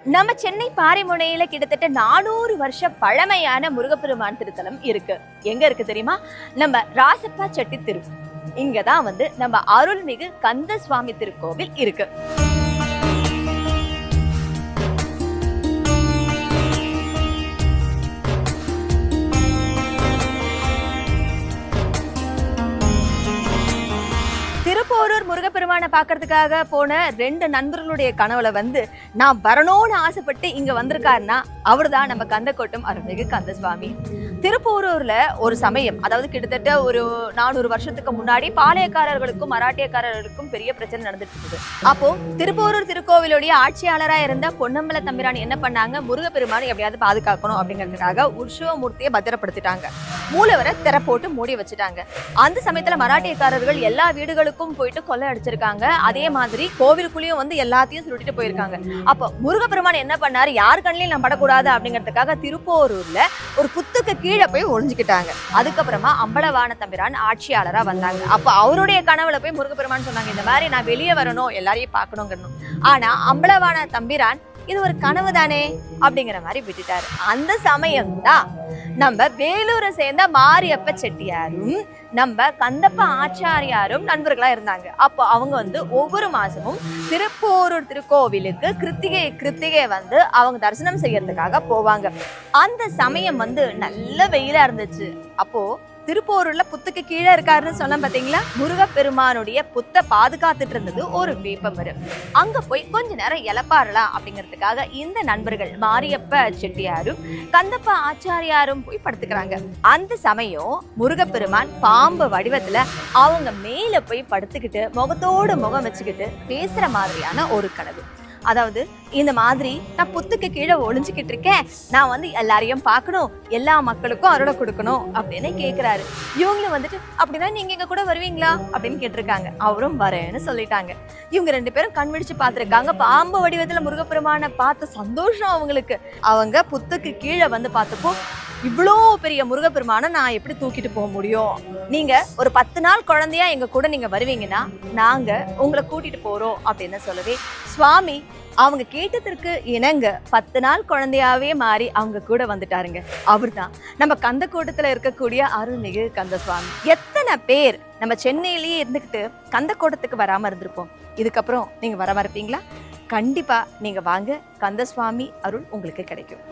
நம்ம சென்னை பாரிமுனையில கிட்டத்தட்ட 400 வருஷ பழமையான முருகப்பெருமான் திருத்தலம் இருக்கு. எங்க இருக்கு தெரியுமா? நம்ம ராசப்பா செட்டி திரு. இங்கதான் நம்ம அருள்மிகு கந்த சுவாமி திருக்கோவில் இருக்கு. திருப்போரூர் முருகப்பெருமானை பார்க்கறதுக்காக போன 2 நண்பர்களுடைய கனவுல நான் வரணும்னு ஆசைப்பட்டு இங்க வந்திருக்காருன்னா அவர்தான் நம்ம கந்தக்கோட்டம் அருள்மிகு கந்தசுவாமி. திருப்போரூர்ல ஒரு சமயம், அதாவது கிட்டத்தட்ட ஒரு 400 வருஷத்துக்கு முன்னாடி பாளையக்காரர்களுக்கும் மராட்டியக்காரர்களுக்கும் பெரிய பிரச்சனை நடந்துட்டு இருந்தது. அப்போ திருப்போரூர் திருக்கோவிலுடைய ஆட்சியாளரா இருந்த பொன்னம்பல தம்பிரான் என்ன பண்ணாங்க, முருகப்பெருமானை எப்படியாவது பாதுகாக்கணும் அப்படிங்கிறதுக்காக உற்சவமூர்த்தியை பத்திரப்படுத்திட்டாங்க. மூலவரை திற போட்டு மூடி வச்சுட்டாங்க. அந்த சமயத்துல மராட்டியக்காரர்கள் எல்லா வீடுகளுக்கும் போயிட்டு கொள்ளை அடிச்சிருக்காங்க. அதே மாதிரி கோவிலுக்குள்ளேயும் எல்லாத்தையும் சுருட்டிட்டு போயிருக்காங்க. அப்போ முருகப்பெருமான் என்ன பண்ணாரு, யார் கண்ணிலையும் நான் படக்கூடாது அப்படிங்கிறதுக்காக திருப்போரூர்ல ஒரு புத்துக்கு கீழே போய் ஒளிஞ்சுக்கிட்டாங்க. அதுக்கப்புறமா அம்பலவான தம்பிரான் ஆட்சியாளரா வந்தாங்க. அப்ப அவருடைய கனவுல போய் முருகப்பெருமான் சொன்னாங்க, இந்த மாதிரி நான் வெளியே வரணும், எல்லாரையும் பார்க்கணுங்கிறணும். ஆனா அம்பலவான தம்பிரான் இது ஒரு கனவு தானே அப்படிங்கிற மாதிரி விட்டுட்டாரு. அந்த சமயம் தான் நம்ம வேலூரை சேர்ந்த மாரியப்ப செட்டியாரும் நம்ம கந்தப்ப ஆச்சாரியாரும் நண்பர்களா இருந்தாங்க. அப்போ அவங்க ஒவ்வொரு மாசமும் திருப்போரூர் திருக்கோவிலுக்கு கிருத்திகை அவங்க தரிசனம் செய்யறதுக்காக போவாங்க. அந்த சமயம் நல்ல வெயிலா இருந்துச்சு. அப்போ திருப்போரூர்ல புத்துக்கு கீழே இருக்காருன்னு சொன்ன பாத்தீங்களா, முருகப்பெருமானுடைய புத்தை பாதுகாத்துட்டு இருந்தது ஒரு வேப்பமரம். அங்க போய் கொஞ்ச நேரம் இலப்பாறலாம் அப்படிங்கிறதுக்காக இந்த நண்பர்கள் மாரியப்ப செட்டியாரும் கந்தப்ப ஆச்சாரியாரும் போய் படுத்துக்கிறாங்க. அந்த சமயம் முருகப்பெருமான் பாம்பு வடிவத்துல அவங்க மேல போய் படுத்துக்கிட்டு முகத்தோடு முகம் வச்சுக்கிட்டு பேசுற மாதிரியான ஒரு கனவு. அதாவது இந்த மாதிரி நான் புத்துக்கு கீழே ஒளிஞ்சுக்கிட்டு இருக்கேன், நான் எல்லாரையும் பார்க்கணும், எல்லா மக்களுக்கும் அருளை கொடுக்கணும் அப்படின்னு கேட்கிறாரு. இவங்களும் அப்படின்னா நீங்க எங்க கூட வருவீங்களா அப்படின்னு கேட்டிருக்காங்க. அவரும் வரேன்னு சொல்லிட்டாங்க. இவங்க 2 பேரும் கண் விழிச்சு பார்த்திருக்காங்க. பாம்பு வடிவத்துல முருகப்பெருமானை பார்த்த சந்தோஷம் அவங்களுக்கு. அவங்க புத்துக்கு கீழே பார்த்தப்போ, இவ்வளோ பெரிய முருகப்பெருமானை நான் எப்படி தூக்கிட்டு போக முடியும், நீங்க ஒரு 10 நாள் குழந்தையா எங்க கூட நீங்க வருவீங்கன்னா நாங்க உங்களை கூட்டிட்டு போறோம் அப்படின்னு சொல்லவே, சுவாமி அவங்க கேட்டதற்கு இணங்க 10 நாள் குழந்தையாவே மாறி அவங்க கூட வந்துட்டாருங்க. அவர்தான் நம்ம கந்தக்கோட்டத்துல இருக்கக்கூடிய அருள்மிகு கந்தசுவாமி. எத்தனை பேர் நம்ம சென்னையிலேயே இருந்துகிட்டு கந்தக்கோட்டத்துக்கு வராம இருந்திருப்போம். இதுக்கப்புறம் நீங்க வர இருப்பீங்களா? கண்டிப்பா நீங்க வாங்க, கந்தசுவாமி அருள் உங்களுக்கு கிடைக்கும்.